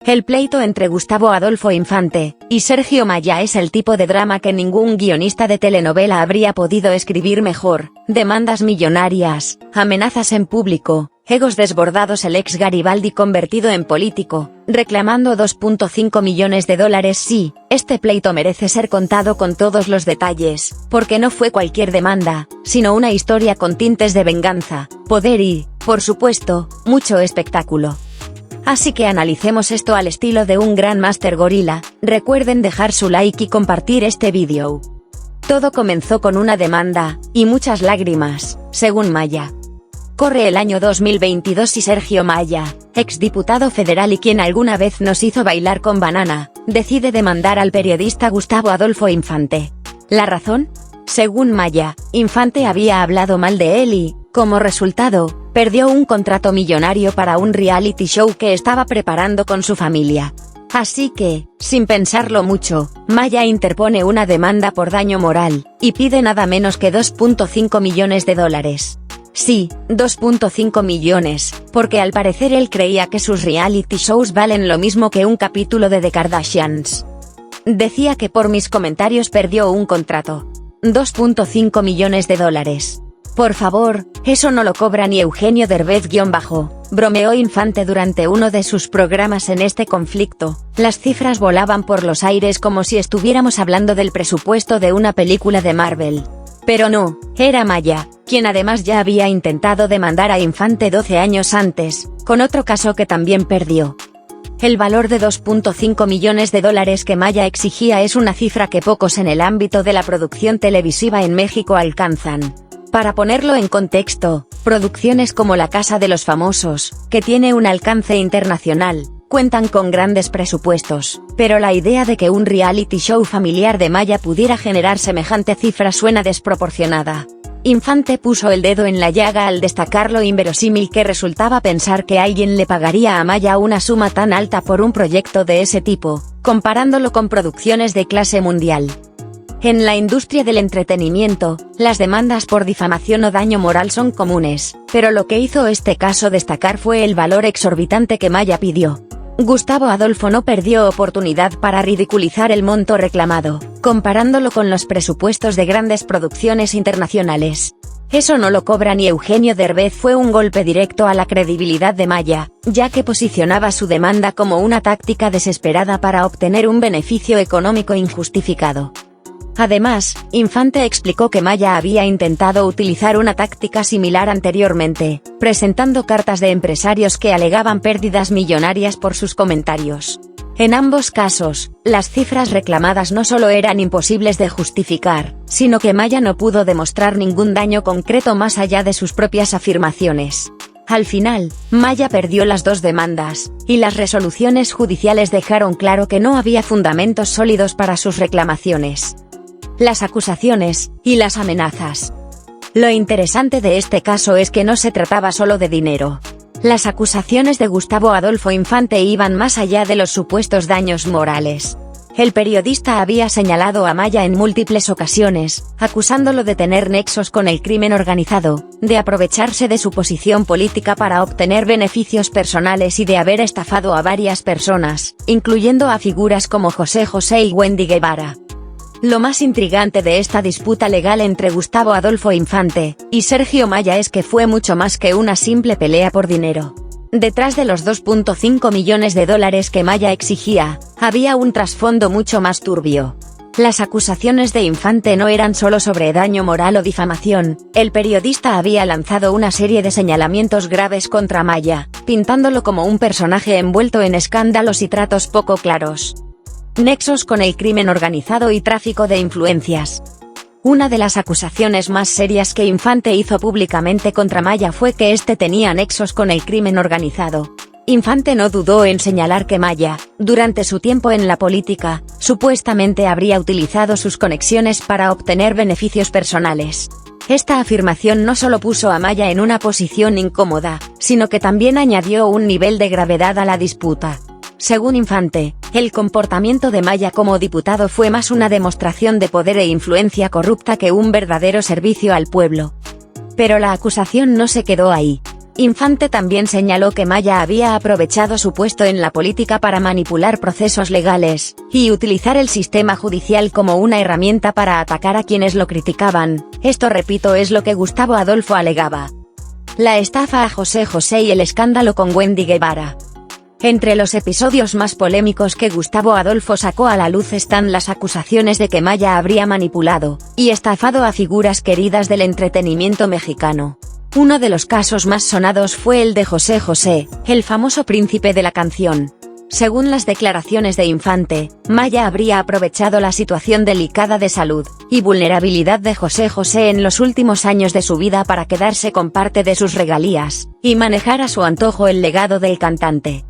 El pleito entre Gustavo Adolfo Infante y Sergio Maya es el tipo de drama que ningún guionista de telenovela habría podido escribir mejor. Demandas millonarias, amenazas en público, egos desbordados, el ex Garibaldi convertido en político, reclamando 2.5 millones de dólares. Sí, este pleito merece ser contado con todos los detalles, porque no fue cualquier demanda, sino una historia con tintes de venganza, poder y, por supuesto, mucho espectáculo. Así que analicemos esto al estilo de un gran Master Gorila. Recuerden dejar su like y compartir este vídeo. Todo comenzó con una demanda, y muchas lágrimas, según Maya. Corre el año 2022 y Sergio Maya, exdiputado federal y quien alguna vez nos hizo bailar con Banana, decide demandar al periodista Gustavo Adolfo Infante. ¿La razón? Según Maya, Infante había hablado mal de él y, como resultado, perdió un contrato millonario para un reality show que estaba preparando con su familia. Así que, sin pensarlo mucho, Maya interpone una demanda por daño moral, y pide nada menos que 2.5 millones de dólares. Sí, 2.5 millones, porque al parecer él creía que sus reality shows valen lo mismo que un capítulo de The Kardashians. Decía que por mis comentarios perdió un contrato. 2.5 millones de dólares. Por favor, eso no lo cobra ni Eugenio Derbez _, bromeó Infante durante uno de sus programas en este conflicto. Las cifras volaban por los aires como si estuviéramos hablando del presupuesto de una película de Marvel. Pero no, era Maya, quien además ya había intentado demandar a Infante 12 años antes, con otro caso que también perdió. El valor de 2.5 millones de dólares que Maya exigía es una cifra que pocos en el ámbito de la producción televisiva en México alcanzan. Para ponerlo en contexto, producciones como La Casa de los Famosos, que tiene un alcance internacional, cuentan con grandes presupuestos, pero la idea de que un reality show familiar de Maya pudiera generar semejante cifra suena desproporcionada. Infante puso el dedo en la llaga al destacar lo inverosímil que resultaba pensar que alguien le pagaría a Maya una suma tan alta por un proyecto de ese tipo, comparándolo con producciones de clase mundial. En la industria del entretenimiento, las demandas por difamación o daño moral son comunes, pero lo que hizo este caso destacar fue el valor exorbitante que Maya pidió. Gustavo Adolfo no perdió oportunidad para ridiculizar el monto reclamado, comparándolo con los presupuestos de grandes producciones internacionales. Eso no lo cobra ni Eugenio Derbez fue un golpe directo a la credibilidad de Maya, ya que posicionaba su demanda como una táctica desesperada para obtener un beneficio económico injustificado. Además, Infante explicó que Maya había intentado utilizar una táctica similar anteriormente, presentando cartas de empresarios que alegaban pérdidas millonarias por sus comentarios. En ambos casos, las cifras reclamadas no solo eran imposibles de justificar, sino que Maya no pudo demostrar ningún daño concreto más allá de sus propias afirmaciones. Al final, Maya perdió las dos demandas, y las resoluciones judiciales dejaron claro que no había fundamentos sólidos para sus reclamaciones. Las acusaciones y las amenazas. Lo interesante de este caso es que no se trataba solo de dinero. Las acusaciones de Gustavo Adolfo Infante iban más allá de los supuestos daños morales. El periodista había señalado a Maya en múltiples ocasiones, acusándolo de tener nexos con el crimen organizado, de aprovecharse de su posición política para obtener beneficios personales y de haber estafado a varias personas, incluyendo a figuras como José José y Wendy Guevara. Lo más intrigante de esta disputa legal entre Gustavo Adolfo Infante y Sergio Maya es que fue mucho más que una simple pelea por dinero. Detrás de los 2.5 millones de dólares que Maya exigía, había un trasfondo mucho más turbio. Las acusaciones de Infante no eran solo sobre daño moral o difamación, el periodista había lanzado una serie de señalamientos graves contra Maya, pintándolo como un personaje envuelto en escándalos y tratos poco claros. Nexos con el crimen organizado y tráfico de influencias. Una de las acusaciones más serias que Infante hizo públicamente contra Maya fue que este tenía nexos con el crimen organizado. Infante no dudó en señalar que Maya, durante su tiempo en la política, supuestamente habría utilizado sus conexiones para obtener beneficios personales. Esta afirmación no solo puso a Maya en una posición incómoda, sino que también añadió un nivel de gravedad a la disputa. Según Infante, el comportamiento de Maya como diputado fue más una demostración de poder e influencia corrupta que un verdadero servicio al pueblo. Pero la acusación no se quedó ahí. Infante también señaló que Maya había aprovechado su puesto en la política para manipular procesos legales, y utilizar el sistema judicial como una herramienta para atacar a quienes lo criticaban. Esto, repito, es lo que Gustavo Adolfo alegaba. La estafa a José José y el escándalo con Wendy Guevara. Entre los episodios más polémicos que Gustavo Adolfo sacó a la luz están las acusaciones de que Maya habría manipulado y estafado a figuras queridas del entretenimiento mexicano. Uno de los casos más sonados fue el de José José, el famoso príncipe de la canción. Según las declaraciones de Infante, Maya habría aprovechado la situación delicada de salud y vulnerabilidad de José José en los últimos años de su vida para quedarse con parte de sus regalías y manejar a su antojo el legado del cantante.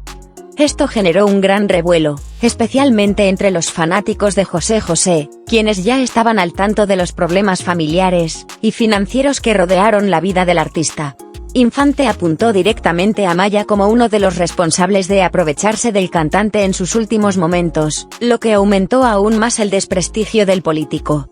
Esto generó un gran revuelo, especialmente entre los fanáticos de José José, quienes ya estaban al tanto de los problemas familiares y financieros que rodearon la vida del artista. Infante apuntó directamente a Maya como uno de los responsables de aprovecharse del cantante en sus últimos momentos, lo que aumentó aún más el desprestigio del político.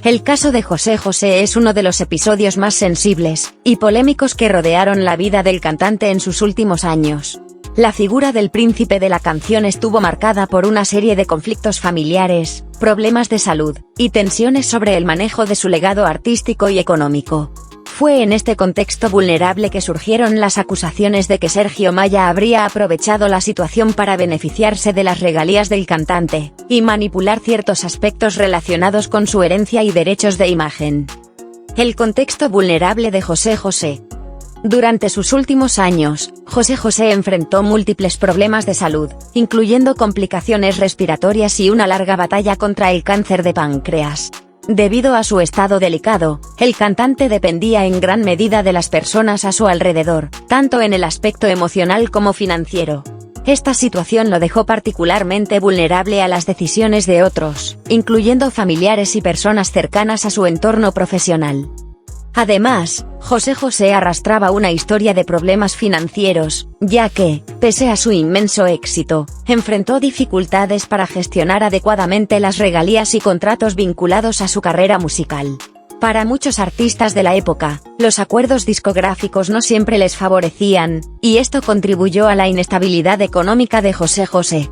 El caso de José José es uno de los episodios más sensibles y polémicos que rodearon la vida del cantante en sus últimos años. La figura del príncipe de la canción estuvo marcada por una serie de conflictos familiares, problemas de salud, y tensiones sobre el manejo de su legado artístico y económico. Fue en este contexto vulnerable que surgieron las acusaciones de que Sergio Maya habría aprovechado la situación para beneficiarse de las regalías del cantante, y manipular ciertos aspectos relacionados con su herencia y derechos de imagen. El contexto vulnerable de José José. Durante sus últimos años, José José enfrentó múltiples problemas de salud, incluyendo complicaciones respiratorias y una larga batalla contra el cáncer de páncreas. Debido a su estado delicado, el cantante dependía en gran medida de las personas a su alrededor, tanto en el aspecto emocional como financiero. Esta situación lo dejó particularmente vulnerable a las decisiones de otros, incluyendo familiares y personas cercanas a su entorno profesional. Además, José José arrastraba una historia de problemas financieros, ya que, pese a su inmenso éxito, enfrentó dificultades para gestionar adecuadamente las regalías y contratos vinculados a su carrera musical. Para muchos artistas de la época, los acuerdos discográficos no siempre les favorecían, y esto contribuyó a la inestabilidad económica de José José.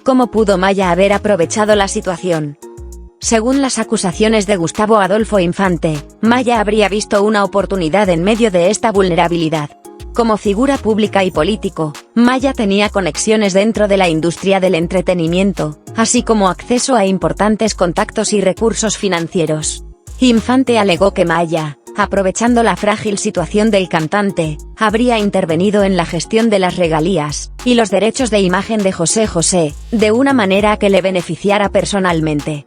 ¿Cómo pudo Maya haber aprovechado la situación? Según las acusaciones de Gustavo Adolfo Infante, Maya habría visto una oportunidad en medio de esta vulnerabilidad. Como figura pública y político, Maya tenía conexiones dentro de la industria del entretenimiento, así como acceso a importantes contactos y recursos financieros. Infante alegó que Maya, aprovechando la frágil situación del cantante, habría intervenido en la gestión de las regalías y los derechos de imagen de José José, de una manera que le beneficiara personalmente.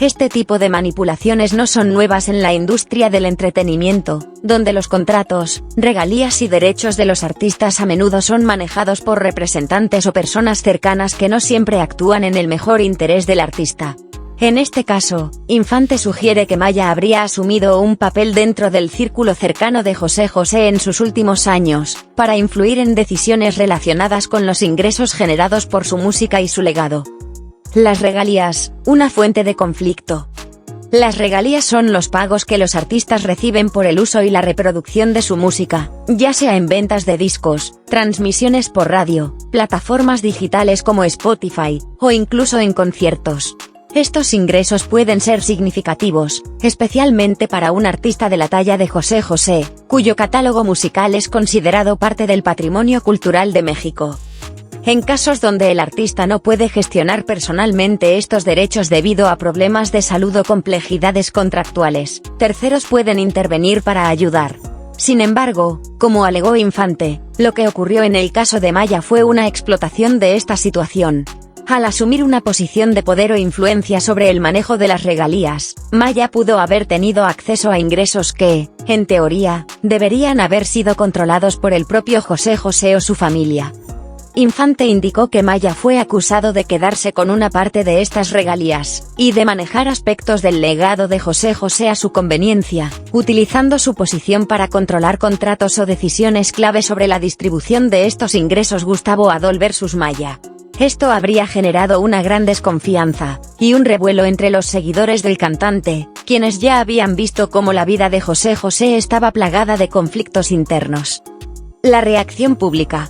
Este tipo de manipulaciones no son nuevas en la industria del entretenimiento, donde los contratos, regalías y derechos de los artistas a menudo son manejados por representantes o personas cercanas que no siempre actúan en el mejor interés del artista. En este caso, Infante sugiere que Maya habría asumido un papel dentro del círculo cercano de José José en sus últimos años, para influir en decisiones relacionadas con los ingresos generados por su música y su legado. Las regalías, una fuente de conflicto. Las regalías son los pagos que los artistas reciben por el uso y la reproducción de su música, ya sea en ventas de discos, transmisiones por radio, plataformas digitales como Spotify, o incluso en conciertos. Estos ingresos pueden ser significativos, especialmente para un artista de la talla de José José, cuyo catálogo musical es considerado parte del patrimonio cultural de México. En casos donde el artista no puede gestionar personalmente estos derechos debido a problemas de salud o complejidades contractuales, terceros pueden intervenir para ayudar. Sin embargo, como alegó Infante, lo que ocurrió en el caso de Maya fue una explotación de esta situación. Al asumir una posición de poder o influencia sobre el manejo de las regalías, Maya pudo haber tenido acceso a ingresos que, en teoría, deberían haber sido controlados por el propio José José o su familia. Infante indicó que Maya fue acusado de quedarse con una parte de estas regalías, y de manejar aspectos del legado de José José a su conveniencia, utilizando su posición para controlar contratos o decisiones clave sobre la distribución de estos ingresos. Gustavo Adolfo versus Maya. Esto habría generado una gran desconfianza, y un revuelo entre los seguidores del cantante, quienes ya habían visto cómo la vida de José José estaba plagada de conflictos internos. La reacción pública.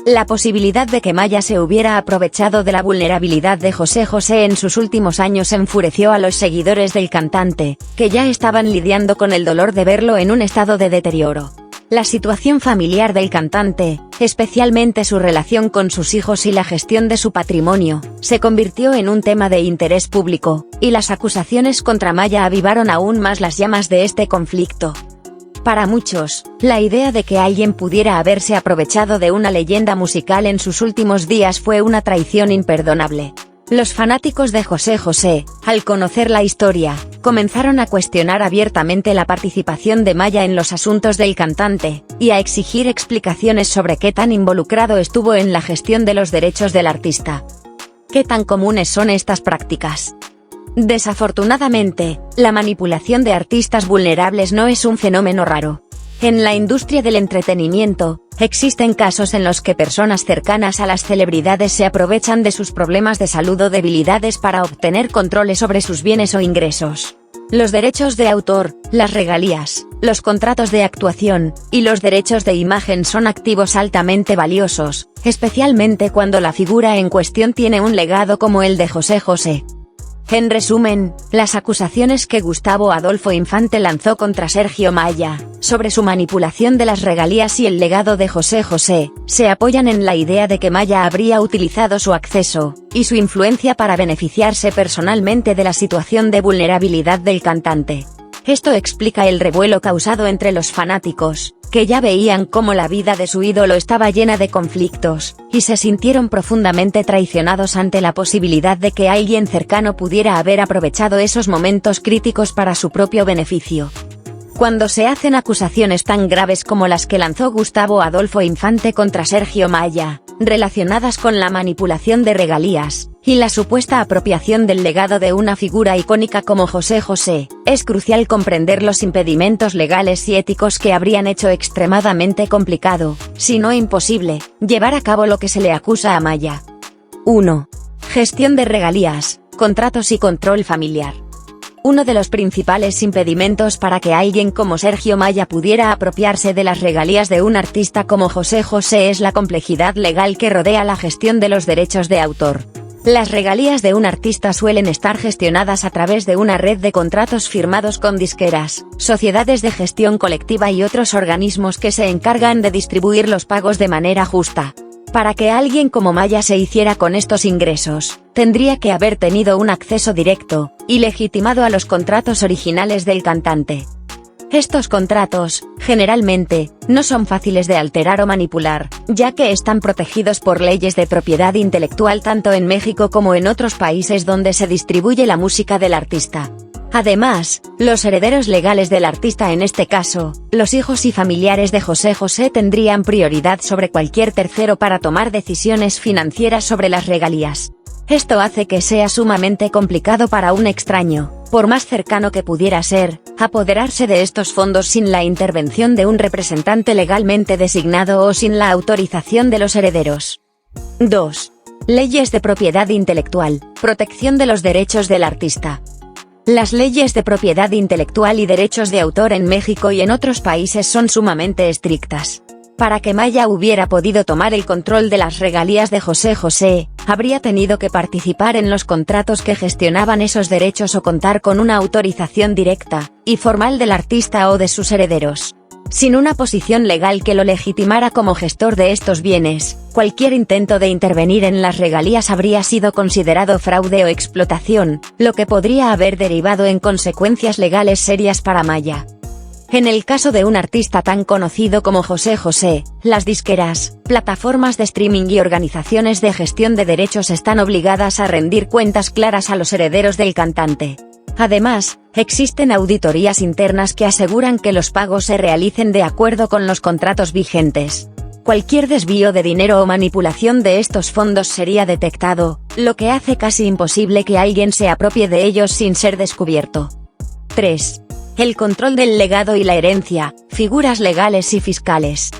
La posibilidad de que Maya se hubiera aprovechado de la vulnerabilidad de José José en sus últimos años enfureció a los seguidores del cantante, que ya estaban lidiando con el dolor de verlo en un estado de deterioro. La situación familiar del cantante, especialmente su relación con sus hijos y la gestión de su patrimonio, se convirtió en un tema de interés público, y las acusaciones contra Maya avivaron aún más las llamas de este conflicto. Para muchos, la idea de que alguien pudiera haberse aprovechado de una leyenda musical en sus últimos días fue una traición imperdonable. Los fanáticos de José José, al conocer la historia, comenzaron a cuestionar abiertamente la participación de Maya en los asuntos del cantante, y a exigir explicaciones sobre qué tan involucrado estuvo en la gestión de los derechos del artista. ¿Qué tan comunes son estas prácticas? Desafortunadamente, la manipulación de artistas vulnerables no es un fenómeno raro. En la industria del entretenimiento, existen casos en los que personas cercanas a las celebridades se aprovechan de sus problemas de salud o debilidades para obtener controles sobre sus bienes o ingresos. Los derechos de autor, las regalías, los contratos de actuación, y los derechos de imagen son activos altamente valiosos, especialmente cuando la figura en cuestión tiene un legado como el de José José. En resumen, las acusaciones que Gustavo Adolfo Infante lanzó contra Sergio Maya, sobre su manipulación de las regalías y el legado de José José, se apoyan en la idea de que Maya habría utilizado su acceso, y su influencia para beneficiarse personalmente de la situación de vulnerabilidad del cantante. Esto explica el revuelo causado entre los fanáticos, que ya veían cómo la vida de su ídolo estaba llena de conflictos, y se sintieron profundamente traicionados ante la posibilidad de que alguien cercano pudiera haber aprovechado esos momentos críticos para su propio beneficio. Cuando se hacen acusaciones tan graves como las que lanzó Gustavo Adolfo Infante contra Sergio Maya, relacionadas con la manipulación de regalías, y la supuesta apropiación del legado de una figura icónica como José José, es crucial comprender los impedimentos legales y éticos que habrían hecho extremadamente complicado, si no imposible, llevar a cabo lo que se le acusa a Maya. 1. Gestión de regalías, contratos y control familiar. Uno de los principales impedimentos para que alguien como Sergio Maya pudiera apropiarse de las regalías de un artista como José José es la complejidad legal que rodea la gestión de los derechos de autor. Las regalías de un artista suelen estar gestionadas a través de una red de contratos firmados con disqueras, sociedades de gestión colectiva y otros organismos que se encargan de distribuir los pagos de manera justa. Para que alguien como Maya se hiciera con estos ingresos, tendría que haber tenido un acceso directo y legitimado a los contratos originales del cantante. Estos contratos, generalmente, no son fáciles de alterar o manipular, ya que están protegidos por leyes de propiedad intelectual tanto en México como en otros países donde se distribuye la música del artista. Además, los herederos legales del artista, en este caso, los hijos y familiares de José José, tendrían prioridad sobre cualquier tercero para tomar decisiones financieras sobre las regalías. Esto hace que sea sumamente complicado para un extraño, por más cercano que pudiera ser, apoderarse de estos fondos sin la intervención de un representante legalmente designado o sin la autorización de los herederos. 2. Leyes de propiedad intelectual, protección de los derechos del artista. Las leyes de propiedad intelectual y derechos de autor en México y en otros países son sumamente estrictas. Para que Maya hubiera podido tomar el control de las regalías de José José, habría tenido que participar en los contratos que gestionaban esos derechos o contar con una autorización directa y formal del artista o de sus herederos. Sin una posición legal que lo legitimara como gestor de estos bienes, cualquier intento de intervenir en las regalías habría sido considerado fraude o explotación, lo que podría haber derivado en consecuencias legales serias para Maya. En el caso de un artista tan conocido como José José, las disqueras, plataformas de streaming y organizaciones de gestión de derechos están obligadas a rendir cuentas claras a los herederos del cantante. Además, existen auditorías internas que aseguran que los pagos se realicen de acuerdo con los contratos vigentes. Cualquier desvío de dinero o manipulación de estos fondos sería detectado, lo que hace casi imposible que alguien se apropie de ellos sin ser descubierto. 3. El control del legado y la herencia, figuras legales y fiscales.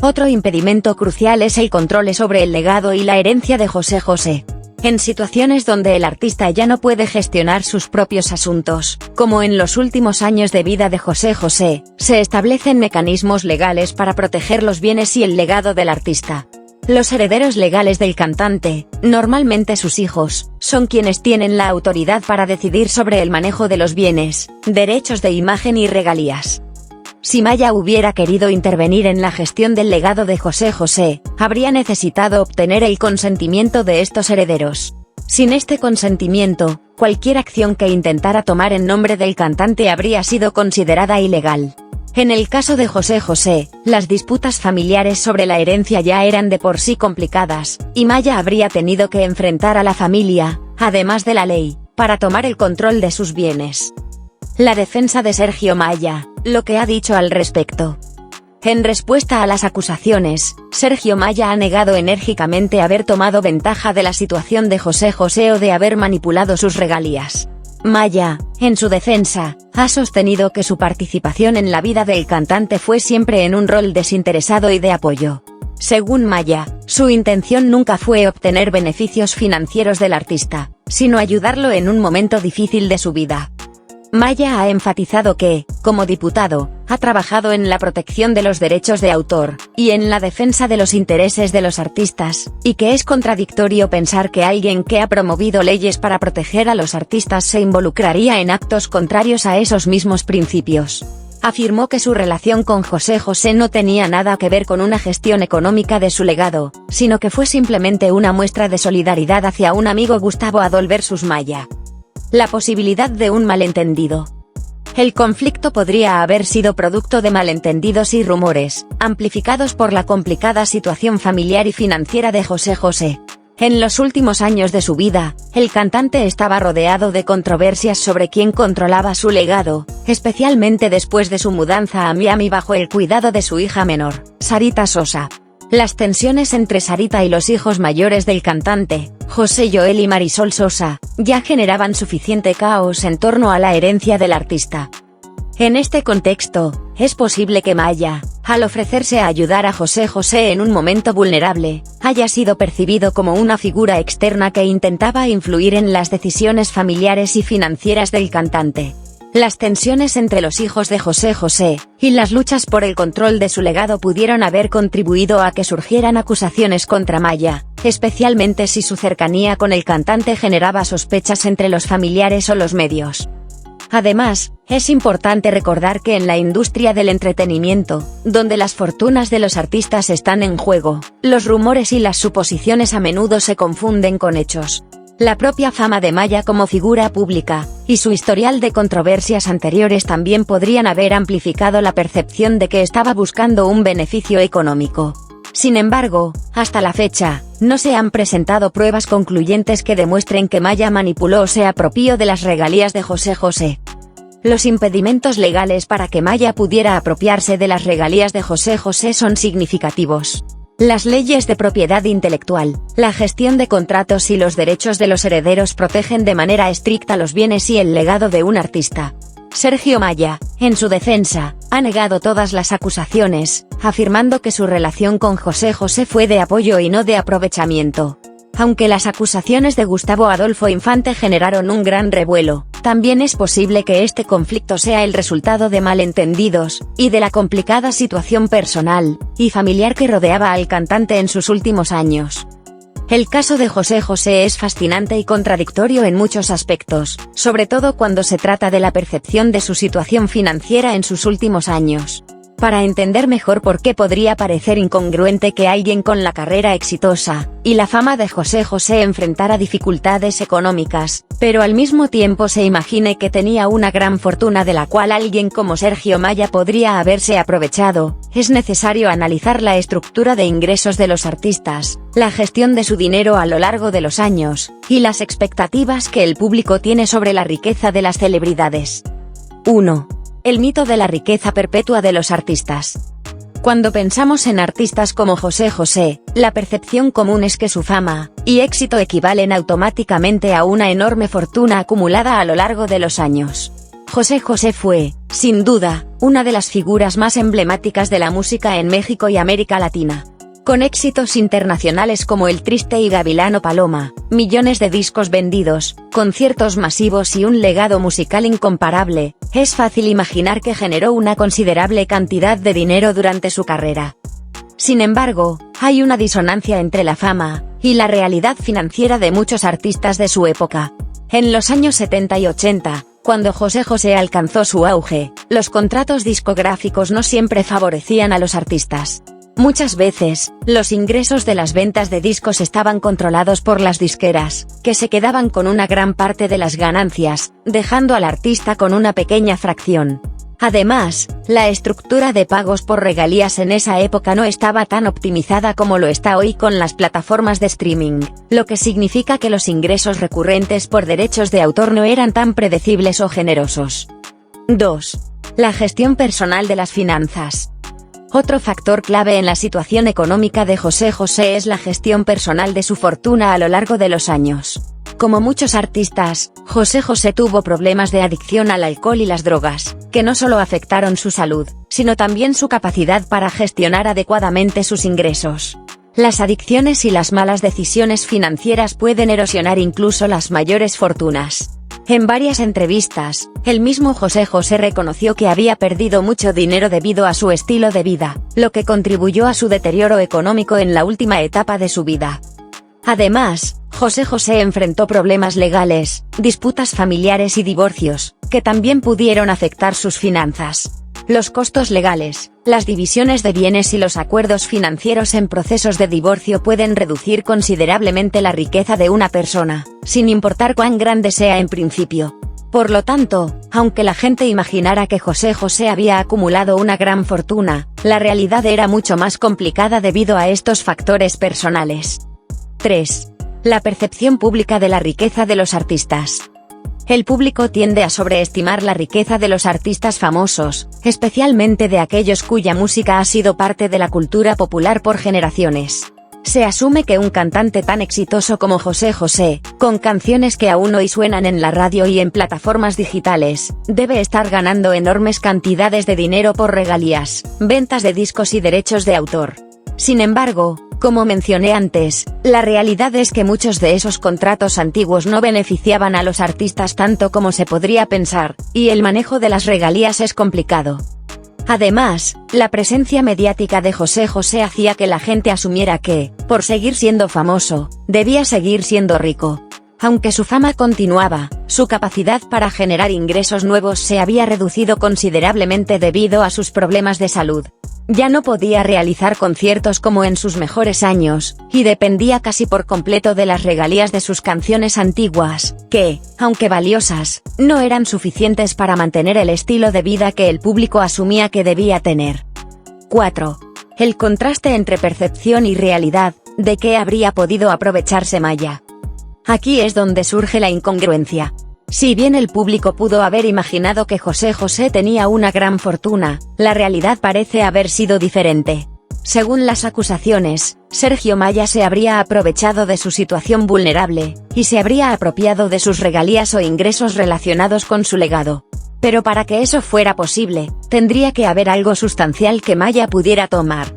Otro impedimento crucial es el control sobre el legado y la herencia de José José. En situaciones donde el artista ya no puede gestionar sus propios asuntos, como en los últimos años de vida de José José, se establecen mecanismos legales para proteger los bienes y el legado del artista. Los herederos legales del cantante, normalmente sus hijos, son quienes tienen la autoridad para decidir sobre el manejo de los bienes, derechos de imagen y regalías. Si Maya hubiera querido intervenir en la gestión del legado de José José, habría necesitado obtener el consentimiento de estos herederos. Sin este consentimiento, cualquier acción que intentara tomar en nombre del cantante habría sido considerada ilegal. En el caso de José José, las disputas familiares sobre la herencia ya eran de por sí complicadas, y Maya habría tenido que enfrentar a la familia, además de la ley, para tomar el control de sus bienes. La defensa de Sergio Maya, lo que ha dicho al respecto. En respuesta a las acusaciones, Sergio Maya ha negado enérgicamente haber tomado ventaja de la situación de José José o de haber manipulado sus regalías. Maya, en su defensa, ha sostenido que su participación en la vida del cantante fue siempre en un rol desinteresado y de apoyo. Según Maya, su intención nunca fue obtener beneficios financieros del artista, sino ayudarlo en un momento difícil de su vida. Maya ha enfatizado que, como diputado, ha trabajado en la protección de los derechos de autor, y en la defensa de los intereses de los artistas, y que es contradictorio pensar que alguien que ha promovido leyes para proteger a los artistas se involucraría en actos contrarios a esos mismos principios. Afirmó que su relación con José José no tenía nada que ver con una gestión económica de su legado, sino que fue simplemente una muestra de solidaridad hacia un amigo. Gustavo Adolfo vs Maya. La posibilidad de un malentendido. El conflicto podría haber sido producto de malentendidos y rumores, amplificados por la complicada situación familiar y financiera de José José. En los últimos años de su vida, el cantante estaba rodeado de controversias sobre quién controlaba su legado, especialmente después de su mudanza a Miami bajo el cuidado de su hija menor, Sarita Sosa. Las tensiones entre Sarita y los hijos mayores del cantante, José Joel y Marisol Sosa, ya generaban suficiente caos en torno a la herencia del artista. En este contexto, es posible que Maya, al ofrecerse a ayudar a José José en un momento vulnerable, haya sido percibido como una figura externa que intentaba influir en las decisiones familiares y financieras del cantante. Las tensiones entre los hijos de José José, y las luchas por el control de su legado pudieron haber contribuido a que surgieran acusaciones contra Maya, especialmente si su cercanía con el cantante generaba sospechas entre los familiares o los medios. Además, es importante recordar que en la industria del entretenimiento, donde las fortunas de los artistas están en juego, los rumores y las suposiciones a menudo se confunden con hechos. La propia fama de Maya como figura pública, y su historial de controversias anteriores también podrían haber amplificado la percepción de que estaba buscando un beneficio económico. Sin embargo, hasta la fecha, no se han presentado pruebas concluyentes que demuestren que Maya manipuló o se apropió de las regalías de José José. Los impedimentos legales para que Maya pudiera apropiarse de las regalías de José José son significativos. Las leyes de propiedad intelectual, la gestión de contratos y los derechos de los herederos protegen de manera estricta los bienes y el legado de un artista. Sergio Maya, en su defensa, ha negado todas las acusaciones, afirmando que su relación con José José fue de apoyo y no de aprovechamiento. Aunque las acusaciones de Gustavo Adolfo Infante generaron un gran revuelo, también es posible que este conflicto sea el resultado de malentendidos, y de la complicada situación personal y familiar que rodeaba al cantante en sus últimos años. El caso de José José es fascinante y contradictorio en muchos aspectos, sobre todo cuando se trata de la percepción de su situación financiera en sus últimos años. Para entender mejor por qué podría parecer incongruente que alguien con la carrera exitosa y la fama de José José enfrentara dificultades económicas, pero al mismo tiempo se imagine que tenía una gran fortuna de la cual alguien como Sergio Maya podría haberse aprovechado, es necesario analizar la estructura de ingresos de los artistas, la gestión de su dinero a lo largo de los años, y las expectativas que el público tiene sobre la riqueza de las celebridades. 1. El mito de la riqueza perpetua de los artistas. Cuando pensamos en artistas como José José, la percepción común es que su fama y éxito equivalen automáticamente a una enorme fortuna acumulada a lo largo de los años. José José fue, sin duda, una de las figuras más emblemáticas de la música en México y América Latina. Con éxitos internacionales como El Triste y Gavilano Paloma, millones de discos vendidos, conciertos masivos y un legado musical incomparable, es fácil imaginar que generó una considerable cantidad de dinero durante su carrera. Sin embargo, hay una disonancia entre la fama y la realidad financiera de muchos artistas de su época. En los años 70 y 80, cuando José José alcanzó su auge, los contratos discográficos no siempre favorecían a los artistas. Muchas veces, los ingresos de las ventas de discos estaban controlados por las disqueras, que se quedaban con una gran parte de las ganancias, dejando al artista con una pequeña fracción. Además, la estructura de pagos por regalías en esa época no estaba tan optimizada como lo está hoy con las plataformas de streaming, lo que significa que los ingresos recurrentes por derechos de autor no eran tan predecibles o generosos. 2. La gestión personal de las finanzas. Otro factor clave en la situación económica de José José es la gestión personal de su fortuna a lo largo de los años. Como muchos artistas, José José tuvo problemas de adicción al alcohol y las drogas, que no solo afectaron su salud, sino también su capacidad para gestionar adecuadamente sus ingresos. Las adicciones y las malas decisiones financieras pueden erosionar incluso las mayores fortunas. En varias entrevistas, el mismo José José reconoció que había perdido mucho dinero debido a su estilo de vida, lo que contribuyó a su deterioro económico en la última etapa de su vida. Además, José José enfrentó problemas legales, disputas familiares y divorcios, que también pudieron afectar sus finanzas. Los costos legales, las divisiones de bienes y los acuerdos financieros en procesos de divorcio pueden reducir considerablemente la riqueza de una persona, sin importar cuán grande sea en principio. Por lo tanto, aunque la gente imaginara que José José había acumulado una gran fortuna, la realidad era mucho más complicada debido a estos factores personales. 3. La percepción pública de la riqueza de los artistas. El público tiende a sobreestimar la riqueza de los artistas famosos, especialmente de aquellos cuya música ha sido parte de la cultura popular por generaciones. Se asume que un cantante tan exitoso como José José, con canciones que aún hoy suenan en la radio y en plataformas digitales, debe estar ganando enormes cantidades de dinero por regalías, ventas de discos y derechos de autor. Sin embargo, como mencioné antes, la realidad es que muchos de esos contratos antiguos no beneficiaban a los artistas tanto como se podría pensar, y el manejo de las regalías es complicado. Además, la presencia mediática de José José hacía que la gente asumiera que, por seguir siendo famoso, debía seguir siendo rico. Aunque su fama continuaba, su capacidad para generar ingresos nuevos se había reducido considerablemente debido a sus problemas de salud. Ya no podía realizar conciertos como en sus mejores años, y dependía casi por completo de las regalías de sus canciones antiguas, que, aunque valiosas, no eran suficientes para mantener el estilo de vida que el público asumía que debía tener. 4. El contraste entre percepción y realidad, ¿de qué habría podido aprovecharse Maya? Aquí es donde surge la incongruencia. Si bien el público pudo haber imaginado que José José tenía una gran fortuna, la realidad parece haber sido diferente. Según las acusaciones, Sergio Maya se habría aprovechado de su situación vulnerable, y se habría apropiado de sus regalías o ingresos relacionados con su legado. Pero para que eso fuera posible, tendría que haber algo sustancial que Maya pudiera tomar.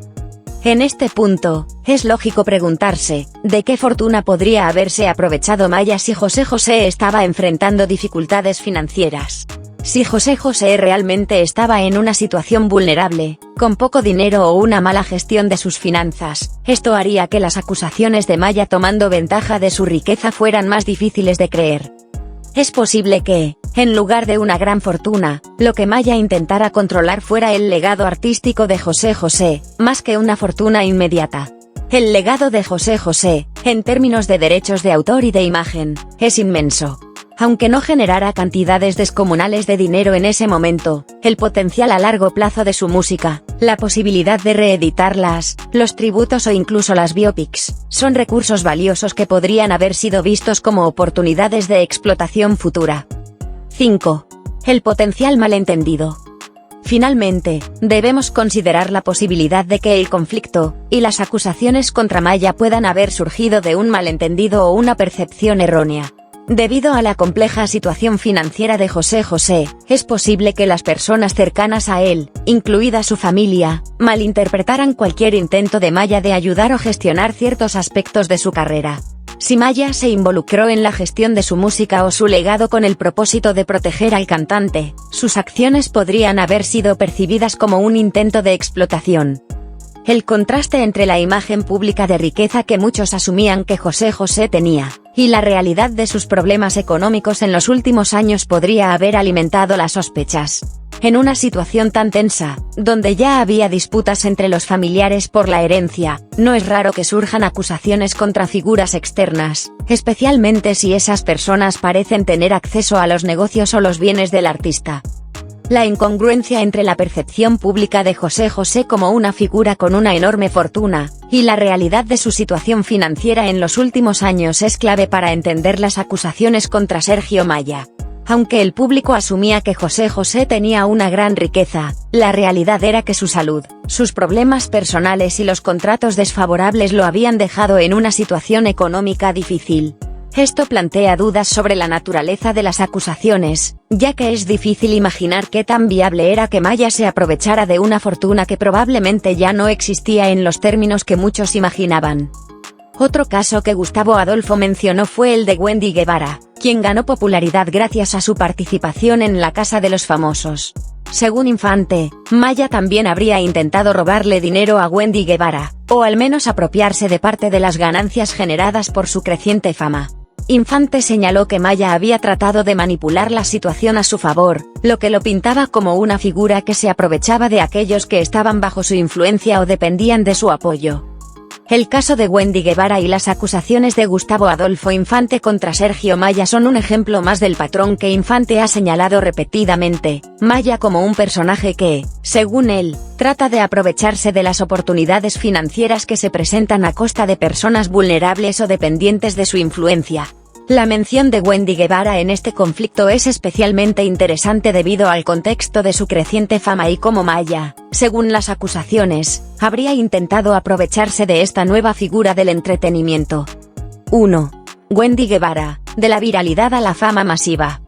En este punto, es lógico preguntarse, ¿de qué fortuna podría haberse aprovechado Maya si José José estaba enfrentando dificultades financieras? Si José José realmente estaba en una situación vulnerable, con poco dinero o una mala gestión de sus finanzas, esto haría que las acusaciones de Maya tomando ventaja de su riqueza fueran más difíciles de creer. Es posible que, en lugar de una gran fortuna, lo que Maya intentara controlar fuera el legado artístico de José José, más que una fortuna inmediata. El legado de José José, en términos de derechos de autor y de imagen, es inmenso. Aunque no generara cantidades descomunales de dinero en ese momento, el potencial a largo plazo de su música, la posibilidad de reeditarlas, los tributos o incluso las biopics, son recursos valiosos que podrían haber sido vistos como oportunidades de explotación futura. 5. El potencial malentendido. Finalmente, debemos considerar la posibilidad de que el conflicto y las acusaciones contra Maya puedan haber surgido de un malentendido o una percepción errónea. Debido a la compleja situación financiera de José José, es posible que las personas cercanas a él, incluida su familia, malinterpretaran cualquier intento de Maya de ayudar o gestionar ciertos aspectos de su carrera. Si Maya se involucró en la gestión de su música o su legado con el propósito de proteger al cantante, sus acciones podrían haber sido percibidas como un intento de explotación. El contraste entre la imagen pública de riqueza que muchos asumían que José José tenía, y la realidad de sus problemas económicos en los últimos años podría haber alimentado las sospechas. En una situación tan tensa, donde ya había disputas entre los familiares por la herencia, no es raro que surjan acusaciones contra figuras externas, especialmente si esas personas parecen tener acceso a los negocios o los bienes del artista. La incongruencia entre la percepción pública de José José como una figura con una enorme fortuna, y la realidad de su situación financiera en los últimos años es clave para entender las acusaciones contra Sergio Maya. Aunque el público asumía que José José tenía una gran riqueza, la realidad era que su salud, sus problemas personales y los contratos desfavorables lo habían dejado en una situación económica difícil. Esto plantea dudas sobre la naturaleza de las acusaciones, ya que es difícil imaginar qué tan viable era que Maya se aprovechara de una fortuna que probablemente ya no existía en los términos que muchos imaginaban. Otro caso que Gustavo Adolfo mencionó fue el de Wendy Guevara, quien ganó popularidad gracias a su participación en La Casa de los Famosos. Según Infante, Maya también habría intentado robarle dinero a Wendy Guevara, o al menos apropiarse de parte de las ganancias generadas por su creciente fama. Infante señaló que Maya había tratado de manipular la situación a su favor, lo que lo pintaba como una figura que se aprovechaba de aquellos que estaban bajo su influencia o dependían de su apoyo. El caso de Wendy Guevara y las acusaciones de Gustavo Adolfo Infante contra Sergio Maya son un ejemplo más del patrón que Infante ha señalado repetidamente: Maya como un personaje que, según él, trata de aprovecharse de las oportunidades financieras que se presentan a costa de personas vulnerables o dependientes de su influencia. La mención de Wendy Guevara en este conflicto es especialmente interesante debido al contexto de su creciente fama y cómo Maya, según las acusaciones, habría intentado aprovecharse de esta nueva figura del entretenimiento. 1. Wendy Guevara, de la viralidad a la fama masiva.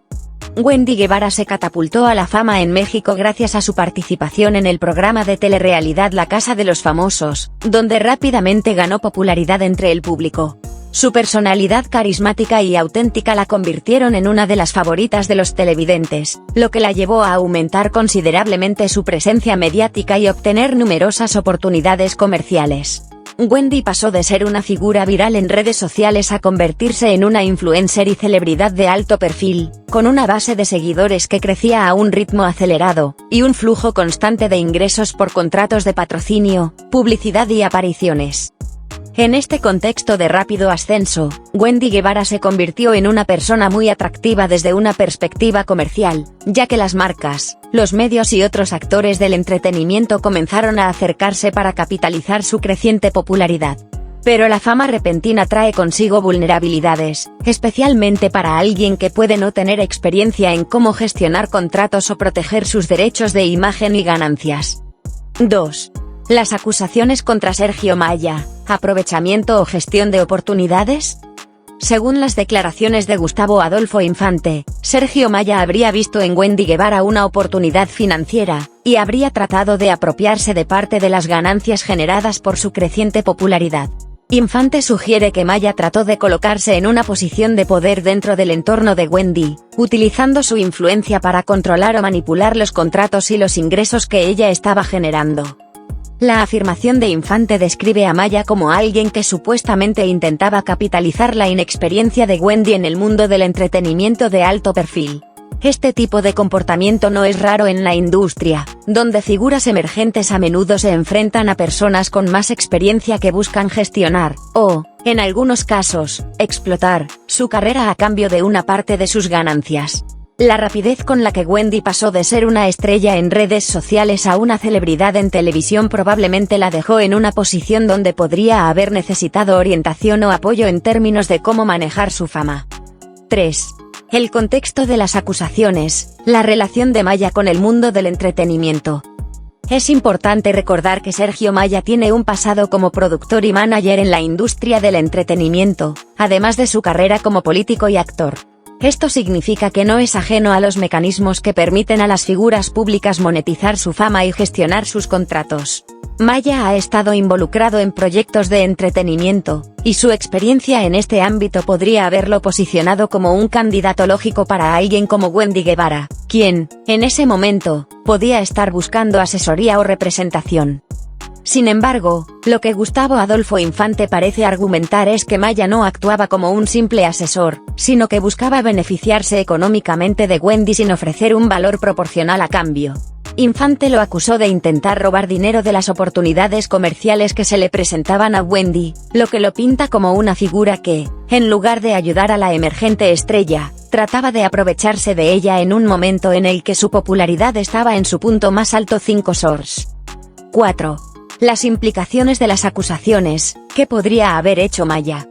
Wendy Guevara se catapultó a la fama en México gracias a su participación en el programa de telerrealidad La Casa de los Famosos, donde rápidamente ganó popularidad entre el público. Su personalidad carismática y auténtica la convirtieron en una de las favoritas de los televidentes, lo que la llevó a aumentar considerablemente su presencia mediática y obtener numerosas oportunidades comerciales. Wendy pasó de ser una figura viral en redes sociales a convertirse en una influencer y celebridad de alto perfil, con una base de seguidores que crecía a un ritmo acelerado, y un flujo constante de ingresos por contratos de patrocinio, publicidad y apariciones. En este contexto de rápido ascenso, Wendy Guevara se convirtió en una persona muy atractiva desde una perspectiva comercial, ya que las marcas, los medios y otros actores del entretenimiento comenzaron a acercarse para capitalizar su creciente popularidad. Pero la fama repentina trae consigo vulnerabilidades, especialmente para alguien que puede no tener experiencia en cómo gestionar contratos o proteger sus derechos de imagen y ganancias. 2. Las acusaciones contra Sergio Maya, ¿aprovechamiento o gestión de oportunidades? Según las declaraciones de Gustavo Adolfo Infante, Sergio Maya habría visto en Wendy Guevara una oportunidad financiera, y habría tratado de apropiarse de parte de las ganancias generadas por su creciente popularidad. Infante sugiere que Maya trató de colocarse en una posición de poder dentro del entorno de Wendy, utilizando su influencia para controlar o manipular los contratos y los ingresos que ella estaba generando. La afirmación de Infante describe a Maya como alguien que supuestamente intentaba capitalizar la inexperiencia de Wendy en el mundo del entretenimiento de alto perfil. Este tipo de comportamiento no es raro en la industria, donde figuras emergentes a menudo se enfrentan a personas con más experiencia que buscan gestionar, o, en algunos casos, explotar, su carrera a cambio de una parte de sus ganancias. La rapidez con la que Wendy pasó de ser una estrella en redes sociales a una celebridad en televisión probablemente la dejó en una posición donde podría haber necesitado orientación o apoyo en términos de cómo manejar su fama. 3. El contexto de las acusaciones, la relación de Maya con el mundo del entretenimiento. Es importante recordar que Sergio Maya tiene un pasado como productor y manager en la industria del entretenimiento, además de su carrera como político y actor. Esto significa que no es ajeno a los mecanismos que permiten a las figuras públicas monetizar su fama y gestionar sus contratos. Maya ha estado involucrado en proyectos de entretenimiento, y su experiencia en este ámbito podría haberlo posicionado como un candidato lógico para alguien como Wendy Guevara, quien, en ese momento, podía estar buscando asesoría o representación. Sin embargo, lo que Gustavo Adolfo Infante parece argumentar es que Maya no actuaba como un simple asesor, sino que buscaba beneficiarse económicamente de Wendy sin ofrecer un valor proporcional a cambio. Infante lo acusó de intentar robar dinero de las oportunidades comerciales que se le presentaban a Wendy, lo que lo pinta como una figura que, en lugar de ayudar a la emergente estrella, trataba de aprovecharse de ella en un momento en el que su popularidad estaba en su punto más alto. 5 source. 4. Las implicaciones de las acusaciones. ¿Qué podría haber hecho Maya?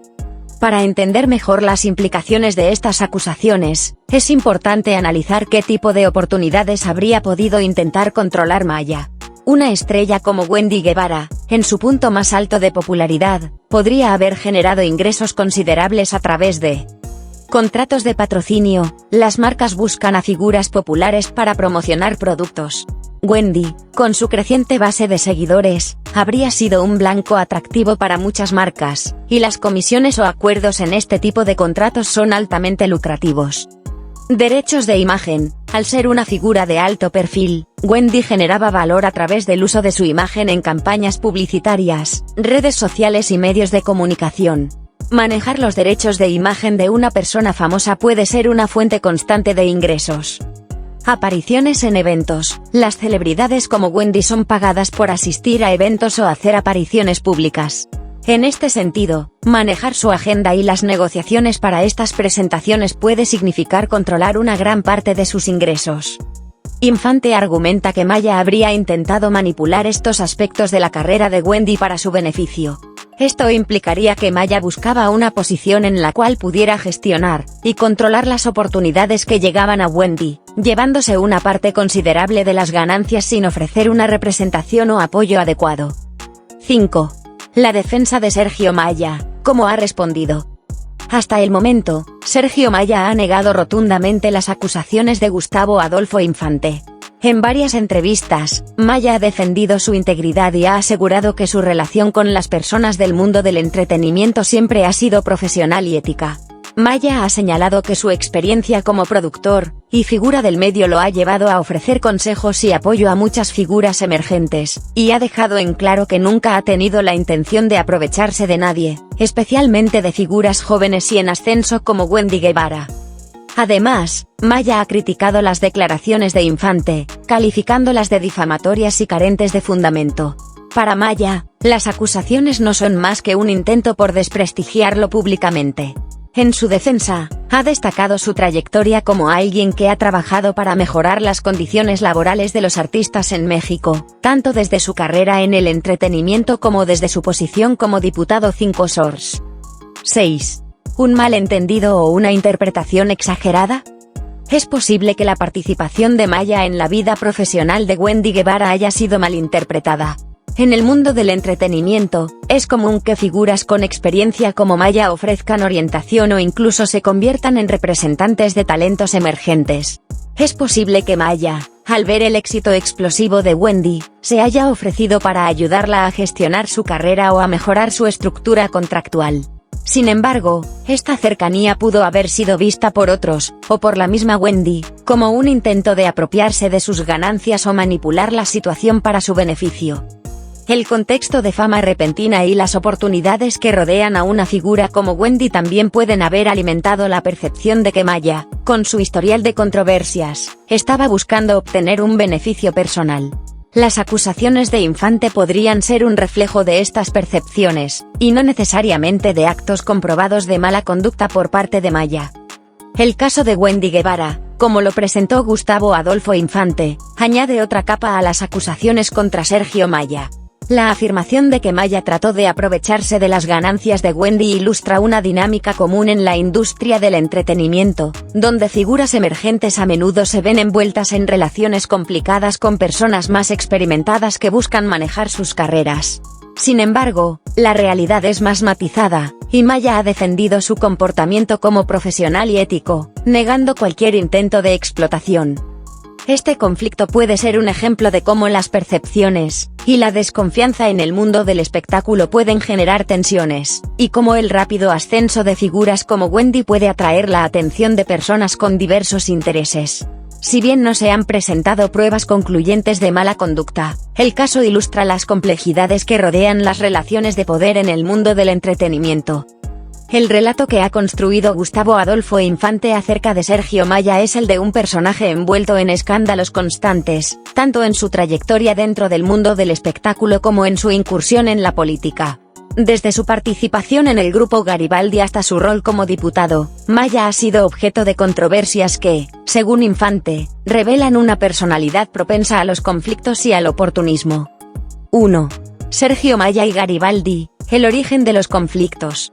Para entender mejor las implicaciones de estas acusaciones, es importante analizar qué tipo de oportunidades habría podido intentar controlar Maya. Una estrella como Wendy Guevara, en su punto más alto de popularidad, podría haber generado ingresos considerables a través de contratos de patrocinio. Las marcas buscan a figuras populares para promocionar productos. Wendy, con su creciente base de seguidores, habría sido un blanco atractivo para muchas marcas, y las comisiones o acuerdos en este tipo de contratos son altamente lucrativos. Derechos de imagen. Al ser una figura de alto perfil, Wendy generaba valor a través del uso de su imagen en campañas publicitarias, redes sociales y medios de comunicación. Manejar los derechos de imagen de una persona famosa puede ser una fuente constante de ingresos. Apariciones en eventos. Las celebridades como Wendy son pagadas por asistir a eventos o hacer apariciones públicas. En este sentido, manejar su agenda y las negociaciones para estas presentaciones puede significar controlar una gran parte de sus ingresos. Infante argumenta que Maya habría intentado manipular estos aspectos de la carrera de Wendy para su beneficio. Esto implicaría que Maya buscaba una posición en la cual pudiera gestionar y controlar las oportunidades que llegaban a Wendy, llevándose una parte considerable de las ganancias sin ofrecer una representación o apoyo adecuado. 5. La defensa de Sergio Maya. ¿Cómo ha respondido? Hasta el momento, Sergio Maya ha negado rotundamente las acusaciones de Gustavo Adolfo Infante. En varias entrevistas, Maya ha defendido su integridad y ha asegurado que su relación con las personas del mundo del entretenimiento siempre ha sido profesional y ética. Maya ha señalado que su experiencia como productor y figura del medio lo ha llevado a ofrecer consejos y apoyo a muchas figuras emergentes, y ha dejado en claro que nunca ha tenido la intención de aprovecharse de nadie, especialmente de figuras jóvenes y en ascenso como Wendy Guevara. Además, Maya ha criticado las declaraciones de Infante, calificándolas de difamatorias y carentes de fundamento. Para Maya, las acusaciones no son más que un intento por desprestigiarlo públicamente. En su defensa, ha destacado su trayectoria como alguien que ha trabajado para mejorar las condiciones laborales de los artistas en México, tanto desde su carrera en el entretenimiento como desde su posición como diputado. 5 source. 6. ¿Un malentendido o una interpretación exagerada? Es posible que la participación de Maya en la vida profesional de Wendy Guevara haya sido malinterpretada. En el mundo del entretenimiento, es común que figuras con experiencia como Maya ofrezcan orientación o incluso se conviertan en representantes de talentos emergentes. Es posible que Maya, al ver el éxito explosivo de Wendy, se haya ofrecido para ayudarla a gestionar su carrera o a mejorar su estructura contractual. Sin embargo, esta cercanía pudo haber sido vista por otros, o por la misma Wendy, como un intento de apropiarse de sus ganancias o manipular la situación para su beneficio. El contexto de fama repentina y las oportunidades que rodean a una figura como Wendy también pueden haber alimentado la percepción de que Maya, con su historial de controversias, estaba buscando obtener un beneficio personal. Las acusaciones de Infante podrían ser un reflejo de estas percepciones, y no necesariamente de actos comprobados de mala conducta por parte de Maya. El caso de Wendy Guevara, como lo presentó Gustavo Adolfo Infante, añade otra capa a las acusaciones contra Sergio Maya. La afirmación de que Maya trató de aprovecharse de las ganancias de Wendy ilustra una dinámica común en la industria del entretenimiento, donde figuras emergentes a menudo se ven envueltas en relaciones complicadas con personas más experimentadas que buscan manejar sus carreras. Sin embargo, la realidad es más matizada, y Maya ha defendido su comportamiento como profesional y ético, negando cualquier intento de explotación. Este conflicto puede ser un ejemplo de cómo las percepciones y la desconfianza en el mundo del espectáculo pueden generar tensiones, y cómo el rápido ascenso de figuras como Wendy puede atraer la atención de personas con diversos intereses. Si bien no se han presentado pruebas concluyentes de mala conducta, el caso ilustra las complejidades que rodean las relaciones de poder en el mundo del entretenimiento. El relato que ha construido Gustavo Adolfo Infante acerca de Sergio Maya es el de un personaje envuelto en escándalos constantes, tanto en su trayectoria dentro del mundo del espectáculo como en su incursión en la política. Desde su participación en el grupo Garibaldi hasta su rol como diputado, Maya ha sido objeto de controversias que, según Infante, revelan una personalidad propensa a los conflictos y al oportunismo. 1. Sergio Maya y Garibaldi, el origen de los conflictos.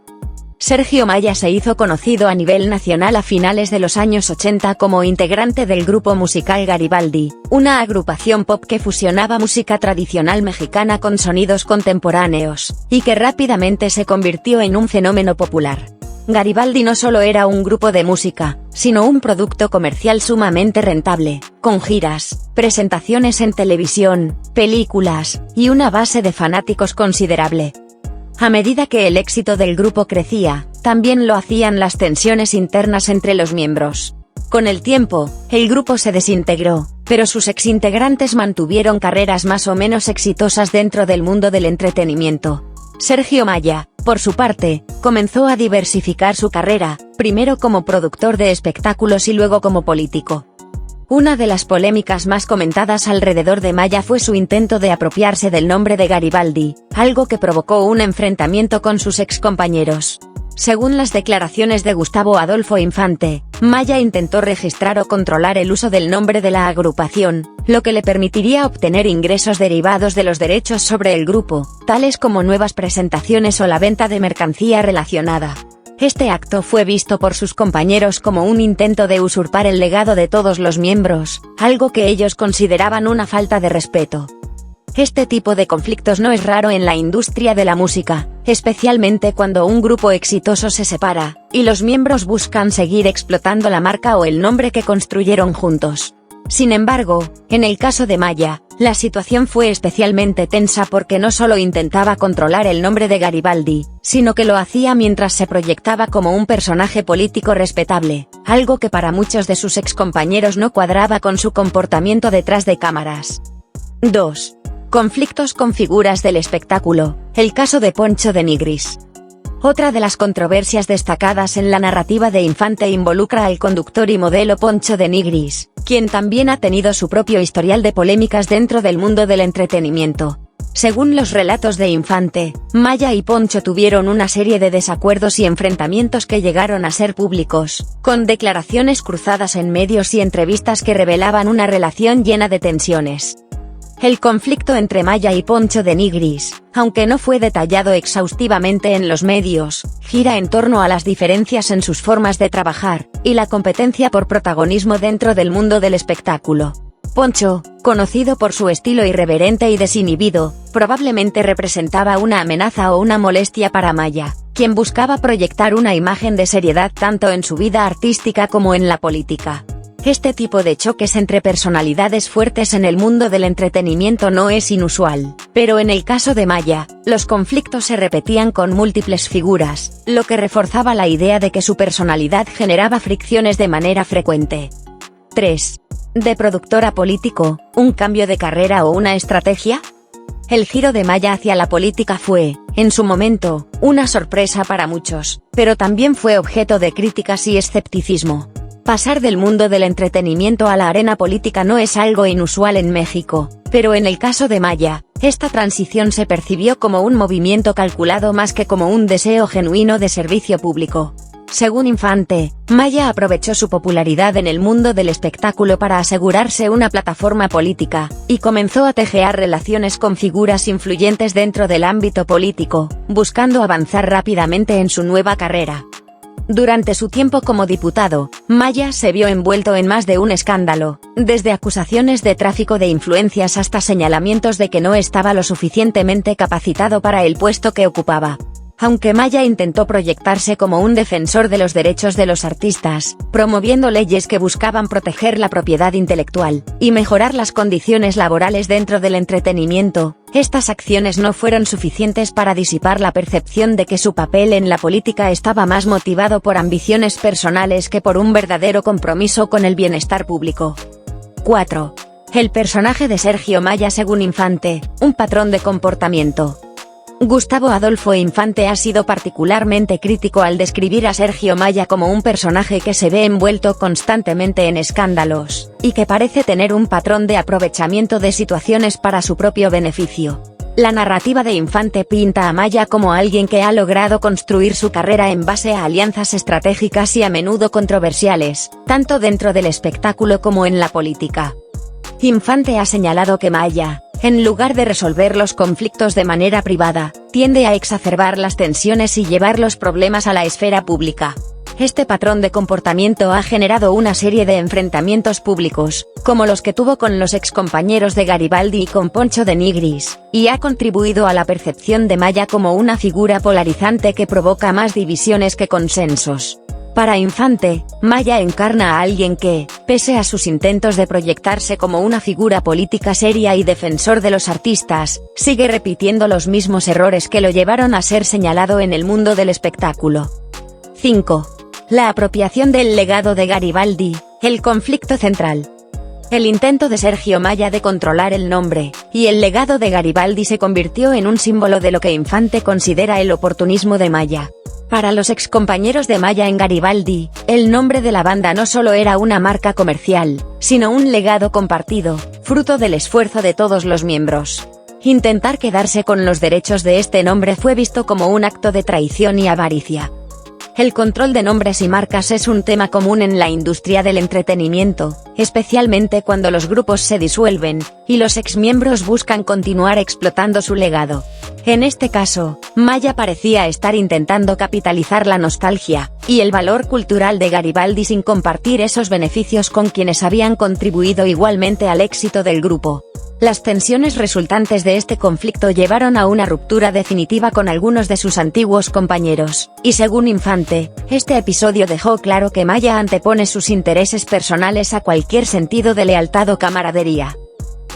Sergio Maya se hizo conocido a nivel nacional a finales de los años 80 como integrante del grupo musical Garibaldi, una agrupación pop que fusionaba música tradicional mexicana con sonidos contemporáneos, y que rápidamente se convirtió en un fenómeno popular. Garibaldi no solo era un grupo de música, sino un producto comercial sumamente rentable, con giras, presentaciones en televisión, películas, y una base de fanáticos considerable. A medida que el éxito del grupo crecía, también lo hacían las tensiones internas entre los miembros. Con el tiempo, el grupo se desintegró, pero sus exintegrantes mantuvieron carreras más o menos exitosas dentro del mundo del entretenimiento. Sergio Maya, por su parte, comenzó a diversificar su carrera, primero como productor de espectáculos y luego como político. Una de las polémicas más comentadas alrededor de Maya fue su intento de apropiarse del nombre de Garibaldi, algo que provocó un enfrentamiento con sus excompañeros. Según las declaraciones de Gustavo Adolfo Infante, Maya intentó registrar o controlar el uso del nombre de la agrupación, lo que le permitiría obtener ingresos derivados de los derechos sobre el grupo, tales como nuevas presentaciones o la venta de mercancía relacionada. Este acto fue visto por sus compañeros como un intento de usurpar el legado de todos los miembros, algo que ellos consideraban una falta de respeto. Este tipo de conflictos no es raro en la industria de la música, especialmente cuando un grupo exitoso se separa, y los miembros buscan seguir explotando la marca o el nombre que construyeron juntos. Sin embargo, en el caso de Maya, la situación fue especialmente tensa porque no solo intentaba controlar el nombre de Garibaldi, sino que lo hacía mientras se proyectaba como un personaje político respetable, algo que para muchos de sus excompañeros no cuadraba con su comportamiento detrás de cámaras. 2. Conflictos con figuras del espectáculo, el caso de Poncho de Nigris. Otra de las controversias destacadas en la narrativa de Infante involucra al conductor y modelo Poncho de Nigris, quien también ha tenido su propio historial de polémicas dentro del mundo del entretenimiento. Según los relatos de Infante, Maya y Poncho tuvieron una serie de desacuerdos y enfrentamientos que llegaron a ser públicos, con declaraciones cruzadas en medios y entrevistas que revelaban una relación llena de tensiones. El conflicto entre Maya y Poncho de Nigris, aunque no fue detallado exhaustivamente en los medios, gira en torno a las diferencias en sus formas de trabajar, y la competencia por protagonismo dentro del mundo del espectáculo. Poncho, conocido por su estilo irreverente y desinhibido, probablemente representaba una amenaza o una molestia para Maya, quien buscaba proyectar una imagen de seriedad tanto en su vida artística como en la política. Este tipo de choques entre personalidades fuertes en el mundo del entretenimiento no es inusual, pero en el caso de Maya, los conflictos se repetían con múltiples figuras, lo que reforzaba la idea de que su personalidad generaba fricciones de manera frecuente. 3. ¿De productor a político, un cambio de carrera o una estrategia? El giro de Maya hacia la política fue, en su momento, una sorpresa para muchos, pero también fue objeto de críticas y escepticismo. Pasar del mundo del entretenimiento a la arena política no es algo inusual en México, pero en el caso de Maya, esta transición se percibió como un movimiento calculado más que como un deseo genuino de servicio público. Según Infante, Maya aprovechó su popularidad en el mundo del espectáculo para asegurarse una plataforma política, y comenzó a tejer relaciones con figuras influyentes dentro del ámbito político, buscando avanzar rápidamente en su nueva carrera. Durante su tiempo como diputado, Maya se vio envuelto en más de un escándalo, desde acusaciones de tráfico de influencias hasta señalamientos de que no estaba lo suficientemente capacitado para el puesto que ocupaba. Aunque Maya intentó proyectarse como un defensor de los derechos de los artistas, promoviendo leyes que buscaban proteger la propiedad intelectual y mejorar las condiciones laborales dentro del entretenimiento, estas acciones no fueron suficientes para disipar la percepción de que su papel en la política estaba más motivado por ambiciones personales que por un verdadero compromiso con el bienestar público. 4. El personaje de Sergio Maya según Infante, un patrón de comportamiento. Gustavo Adolfo Infante ha sido particularmente crítico al describir a Sergio Maya como un personaje que se ve envuelto constantemente en escándalos, y que parece tener un patrón de aprovechamiento de situaciones para su propio beneficio. La narrativa de Infante pinta a Maya como alguien que ha logrado construir su carrera en base a alianzas estratégicas y a menudo controversiales, tanto dentro del espectáculo como en la política. Infante ha señalado que Maya, en lugar de resolver los conflictos de manera privada, tiende a exacerbar las tensiones y llevar los problemas a la esfera pública. Este patrón de comportamiento ha generado una serie de enfrentamientos públicos, como los que tuvo con los excompañeros de Garibaldi y con Poncho de Nigris, y ha contribuido a la percepción de Maya como una figura polarizante que provoca más divisiones que consensos. Para Infante, Maya encarna a alguien que, pese a sus intentos de proyectarse como una figura política seria y defensor de los artistas, sigue repitiendo los mismos errores que lo llevaron a ser señalado en el mundo del espectáculo. 5. La apropiación del legado de Garibaldi, el conflicto central. El intento de Sergio Maya de controlar el nombre y el legado de Garibaldi se convirtió en un símbolo de lo que Infante considera el oportunismo de Maya. Para los excompañeros de Maya en Garibaldi, el nombre de la banda no solo era una marca comercial, sino un legado compartido, fruto del esfuerzo de todos los miembros. Intentar quedarse con los derechos de este nombre fue visto como un acto de traición y avaricia. El control de nombres y marcas es un tema común en la industria del entretenimiento, especialmente cuando los grupos se disuelven, y los exmiembros buscan continuar explotando su legado. En este caso, Maya parecía estar intentando capitalizar la nostalgia y el valor cultural de Garibaldi sin compartir esos beneficios con quienes habían contribuido igualmente al éxito del grupo. Las tensiones resultantes de este conflicto llevaron a una ruptura definitiva con algunos de sus antiguos compañeros, y según Infante, este episodio dejó claro que Maya antepone sus intereses personales a cualquier sentido de lealtad o camaradería.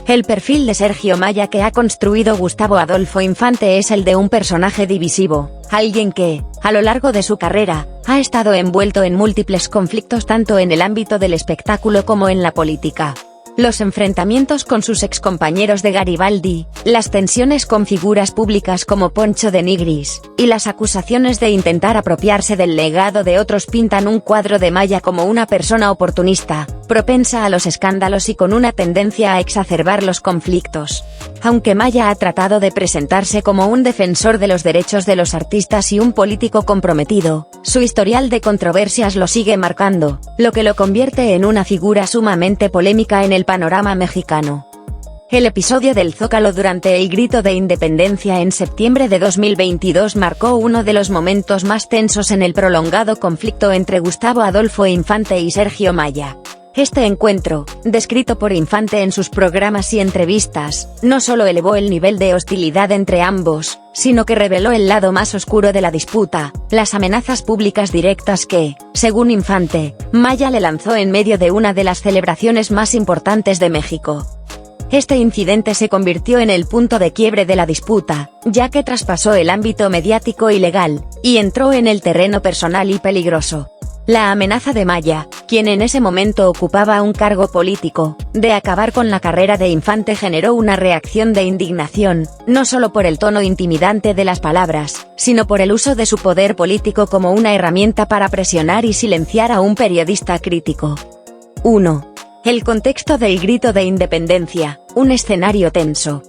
El perfil de Sergio Maya que ha construido Gustavo Adolfo Infante es el de un personaje divisivo, alguien que, a lo largo de su carrera, ha estado envuelto en múltiples conflictos tanto en el ámbito del espectáculo como en la política. Los enfrentamientos con sus excompañeros de Garibaldi, las tensiones con figuras públicas como Poncho de Nigris, y las acusaciones de intentar apropiarse del legado de otros pintan un cuadro de Maya como una persona oportunista, propensa a los escándalos y con una tendencia a exacerbar los conflictos. Aunque Maya ha tratado de presentarse como un defensor de los derechos de los artistas y un político comprometido, su historial de controversias lo sigue marcando, lo que lo convierte en una figura sumamente polémica en el panorama mexicano. El episodio del Zócalo durante el Grito de Independencia en septiembre de 2022 marcó uno de los momentos más tensos en el prolongado conflicto entre Gustavo Adolfo Infante y Sergio Maya. Este encuentro, descrito por Infante en sus programas y entrevistas, no solo elevó el nivel de hostilidad entre ambos, sino que reveló el lado más oscuro de la disputa, las amenazas públicas directas que, según Infante, Maya le lanzó en medio de una de las celebraciones más importantes de México. Este incidente se convirtió en el punto de quiebre de la disputa, ya que traspasó el ámbito mediático y legal, y entró en el terreno personal y peligroso. La amenaza de Maya, quien en ese momento ocupaba un cargo político, de acabar con la carrera de Infante generó una reacción de indignación, no solo por el tono intimidante de las palabras, sino por el uso de su poder político como una herramienta para presionar y silenciar a un periodista crítico. 1. El contexto del Grito de Independencia, un escenario tenso.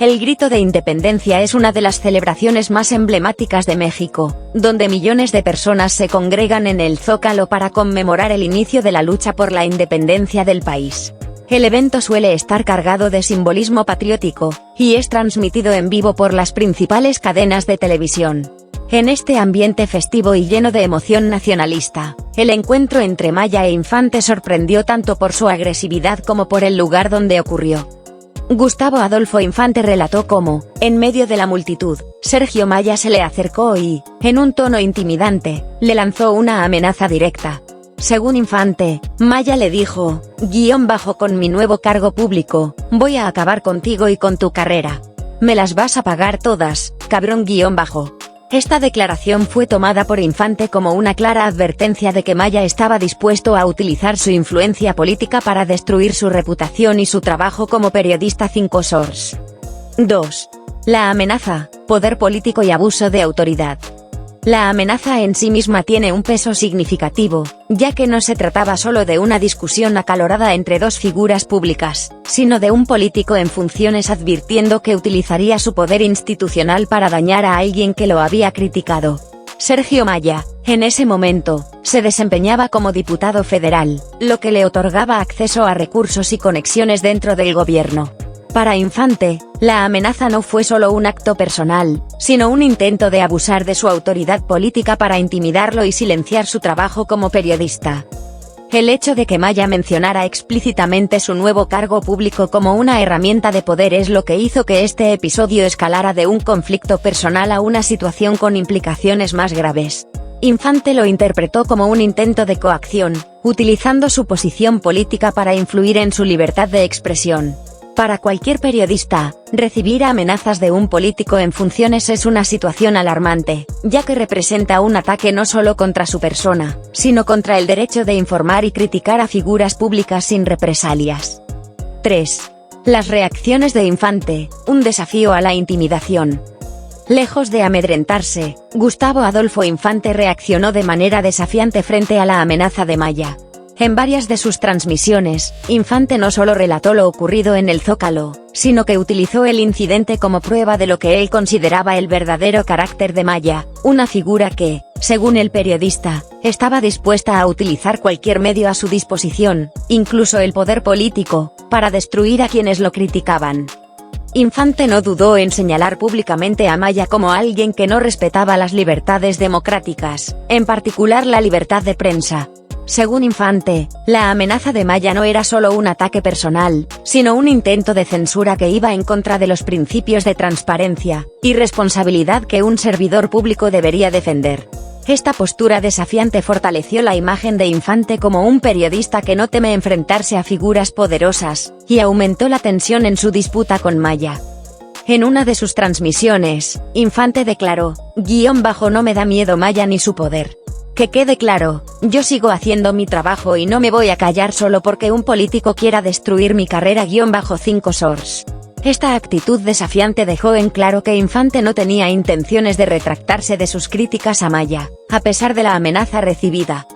El grito de independencia es una de las celebraciones más emblemáticas de México, donde millones de personas se congregan en el Zócalo para conmemorar el inicio de la lucha por la independencia del país. El evento suele estar cargado de simbolismo patriótico, y es transmitido en vivo por las principales cadenas de televisión. En este ambiente festivo y lleno de emoción nacionalista, el encuentro entre Maya e Infante sorprendió tanto por su agresividad como por el lugar donde ocurrió. Gustavo Adolfo Infante relató cómo, en medio de la multitud, Sergio Maya se le acercó y, en un tono intimidante, le lanzó una amenaza directa. Según Infante, Maya le dijo, con mi nuevo cargo público, voy a acabar contigo y con tu carrera. Me las vas a pagar todas, cabrón. Esta declaración fue tomada por Infante como una clara advertencia de que Maya estaba dispuesto a utilizar su influencia política para destruir su reputación y su trabajo como periodista. 5 Source. 2. La amenaza, poder político y abuso de autoridad. La amenaza en sí misma tiene un peso significativo, ya que no se trataba solo de una discusión acalorada entre dos figuras públicas, sino de un político en funciones advirtiendo que utilizaría su poder institucional para dañar a alguien que lo había criticado. Sergio Maya, en ese momento, se desempeñaba como diputado federal, lo que le otorgaba acceso a recursos y conexiones dentro del gobierno. Para Infante, la amenaza no fue solo un acto personal, sino un intento de abusar de su autoridad política para intimidarlo y silenciar su trabajo como periodista. El hecho de que Maya mencionara explícitamente su nuevo cargo público como una herramienta de poder es lo que hizo que este episodio escalara de un conflicto personal a una situación con implicaciones más graves. Infante lo interpretó como un intento de coacción, utilizando su posición política para influir en su libertad de expresión. Para cualquier periodista, recibir amenazas de un político en funciones es una situación alarmante, ya que representa un ataque no solo contra su persona, sino contra el derecho de informar y criticar a figuras públicas sin represalias. 3. Las reacciones de Infante, un desafío a la intimidación. Lejos de amedrentarse, Gustavo Adolfo Infante reaccionó de manera desafiante frente a la amenaza de Maya. En varias de sus transmisiones, Infante no solo relató lo ocurrido en el Zócalo, sino que utilizó el incidente como prueba de lo que él consideraba el verdadero carácter de Maya, una figura que, según el periodista, estaba dispuesta a utilizar cualquier medio a su disposición, incluso el poder político, para destruir a quienes lo criticaban. Infante no dudó en señalar públicamente a Maya como alguien que no respetaba las libertades democráticas, en particular la libertad de prensa. Según Infante, la amenaza de Maya no era solo un ataque personal, sino un intento de censura que iba en contra de los principios de transparencia y responsabilidad que un servidor público debería defender. Esta postura desafiante fortaleció la imagen de Infante como un periodista que no teme enfrentarse a figuras poderosas, y aumentó la tensión en su disputa con Maya. En una de sus transmisiones, Infante declaró, "No me da miedo Maya ni su poder. Que quede claro, yo sigo haciendo mi trabajo y no me voy a callar solo porque un político quiera destruir mi carrera". 5 Source. Esta actitud desafiante dejó en claro que Infante no tenía intenciones de retractarse de sus críticas a Maya, a pesar de la amenaza recibida.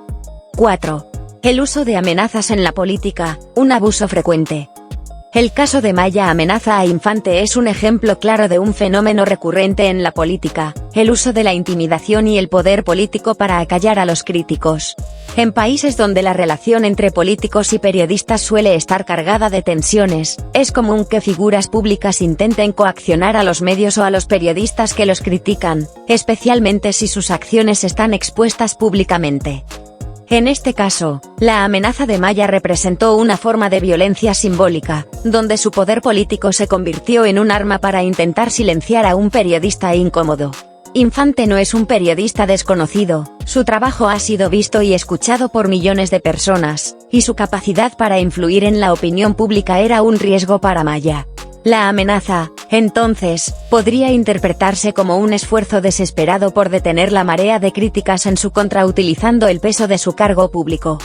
4. El uso de amenazas en la política, un abuso frecuente. El caso de Maya amenaza a Infante es un ejemplo claro de un fenómeno recurrente en la política, el uso de la intimidación y el poder político para acallar a los críticos. En países donde la relación entre políticos y periodistas suele estar cargada de tensiones, es común que figuras públicas intenten coaccionar a los medios o a los periodistas que los critican, especialmente si sus acciones están expuestas públicamente. En este caso, la amenaza de Maya representó una forma de violencia simbólica, donde su poder político se convirtió en un arma para intentar silenciar a un periodista incómodo. Infante no es un periodista desconocido, su trabajo ha sido visto y escuchado por millones de personas, y su capacidad para influir en la opinión pública era un riesgo para Maya. La amenaza, entonces, podría interpretarse como un esfuerzo desesperado por detener la marea de críticas en su contra utilizando el peso de su cargo público.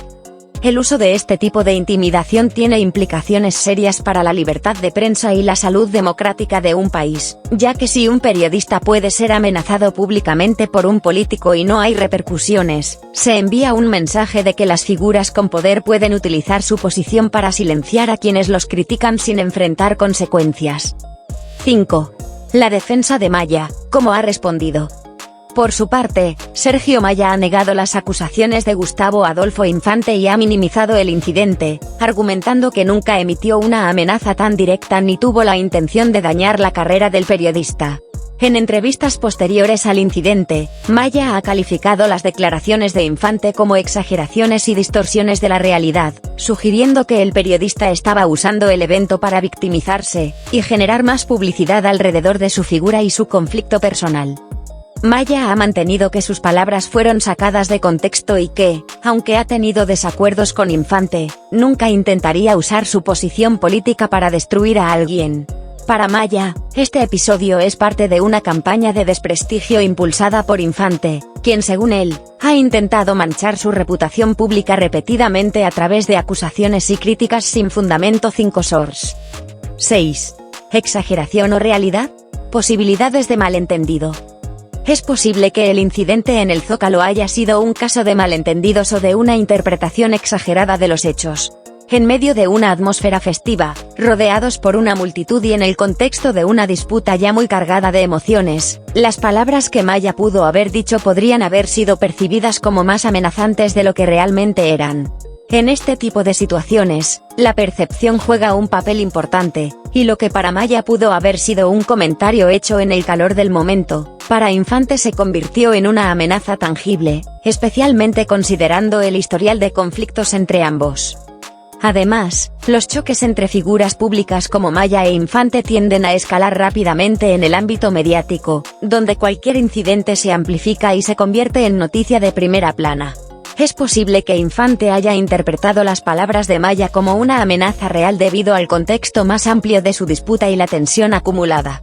El uso de este tipo de intimidación tiene implicaciones serias para la libertad de prensa y la salud democrática de un país, ya que si un periodista puede ser amenazado públicamente por un político y no hay repercusiones, se envía un mensaje de que las figuras con poder pueden utilizar su posición para silenciar a quienes los critican sin enfrentar consecuencias. 5. La defensa de Maya, ¿cómo ha respondido? Por su parte, Sergio Maya ha negado las acusaciones de Gustavo Adolfo Infante y ha minimizado el incidente, argumentando que nunca emitió una amenaza tan directa ni tuvo la intención de dañar la carrera del periodista. En entrevistas posteriores al incidente, Maya ha calificado las declaraciones de Infante como exageraciones y distorsiones de la realidad, sugiriendo que el periodista estaba usando el evento para victimizarse y generar más publicidad alrededor de su figura y su conflicto personal. Maya ha mantenido que sus palabras fueron sacadas de contexto y que, aunque ha tenido desacuerdos con Infante, nunca intentaría usar su posición política para destruir a alguien. Para Maya, este episodio es parte de una campaña de desprestigio impulsada por Infante, quien según él, ha intentado manchar su reputación pública repetidamente a través de acusaciones y críticas sin fundamento. 5 sources. 6. ¿Exageración o realidad? Posibilidades de malentendido. Es posible que el incidente en el Zócalo haya sido un caso de malentendidos o de una interpretación exagerada de los hechos. En medio de una atmósfera festiva, rodeados por una multitud y en el contexto de una disputa ya muy cargada de emociones, las palabras que Maya pudo haber dicho podrían haber sido percibidas como más amenazantes de lo que realmente eran. En este tipo de situaciones, la percepción juega un papel importante, y lo que para Maya pudo haber sido un comentario hecho en el calor del momento, para Infante se convirtió en una amenaza tangible, especialmente considerando el historial de conflictos entre ambos. Además, los choques entre figuras públicas como Maya e Infante tienden a escalar rápidamente en el ámbito mediático, donde cualquier incidente se amplifica y se convierte en noticia de primera plana. Es posible que Infante haya interpretado las palabras de Maya como una amenaza real debido al contexto más amplio de su disputa y la tensión acumulada.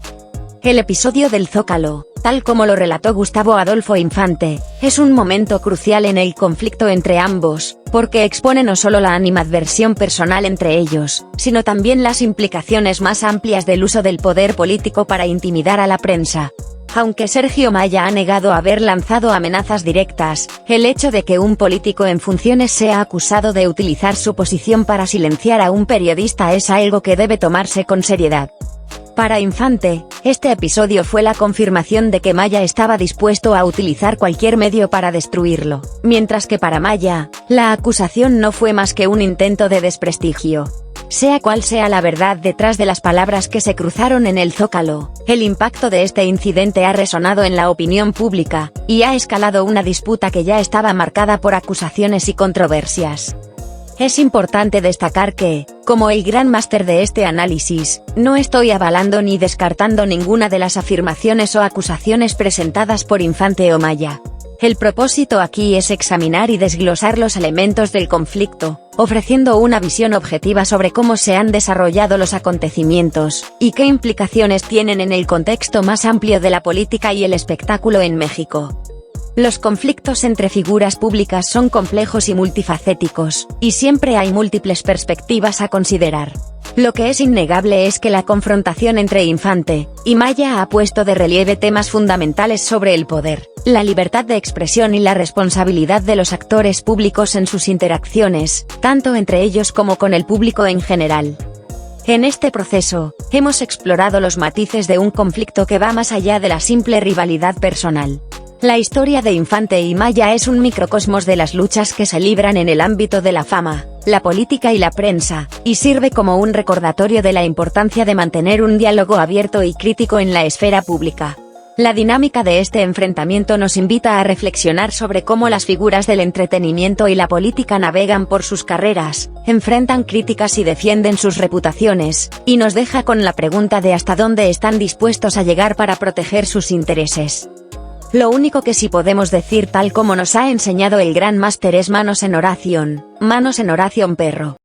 El episodio del Zócalo, tal como lo relató Gustavo Adolfo Infante, es un momento crucial en el conflicto entre ambos, porque expone no solo la animadversión personal entre ellos, sino también las implicaciones más amplias del uso del poder político para intimidar a la prensa. Aunque Sergio Maya ha negado haber lanzado amenazas directas, el hecho de que un político en funciones sea acusado de utilizar su posición para silenciar a un periodista es algo que debe tomarse con seriedad. Para Infante, este episodio fue la confirmación de que Maya estaba dispuesto a utilizar cualquier medio para destruirlo, mientras que para Maya, la acusación no fue más que un intento de desprestigio. Sea cual sea la verdad detrás de las palabras que se cruzaron en el Zócalo, el impacto de este incidente ha resonado en la opinión pública, y ha escalado una disputa que ya estaba marcada por acusaciones y controversias. Es importante destacar que, como el gran máster de este análisis, no estoy avalando ni descartando ninguna de las afirmaciones o acusaciones presentadas por Infante o Maya. El propósito aquí es examinar y desglosar los elementos del conflicto, ofreciendo una visión objetiva sobre cómo se han desarrollado los acontecimientos, y qué implicaciones tienen en el contexto más amplio de la política y el espectáculo en México. Los conflictos entre figuras públicas son complejos y multifacéticos, y siempre hay múltiples perspectivas a considerar. Lo que es innegable es que la confrontación entre Infante y Maya ha puesto de relieve temas fundamentales sobre el poder, la libertad de expresión y la responsabilidad de los actores públicos en sus interacciones, tanto entre ellos como con el público en general. En este proceso, hemos explorado los matices de un conflicto que va más allá de la simple rivalidad personal. La historia de Infante y Maya es un microcosmos de las luchas que se libran en el ámbito de la fama, la política y la prensa, y sirve como un recordatorio de la importancia de mantener un diálogo abierto y crítico en la esfera pública. La dinámica de este enfrentamiento nos invita a reflexionar sobre cómo las figuras del entretenimiento y la política navegan por sus carreras, enfrentan críticas y defienden sus reputaciones, y nos deja con la pregunta de hasta dónde están dispuestos a llegar para proteger sus intereses. Lo único que sí podemos decir, tal como nos ha enseñado el gran máster, es manos en oración perro.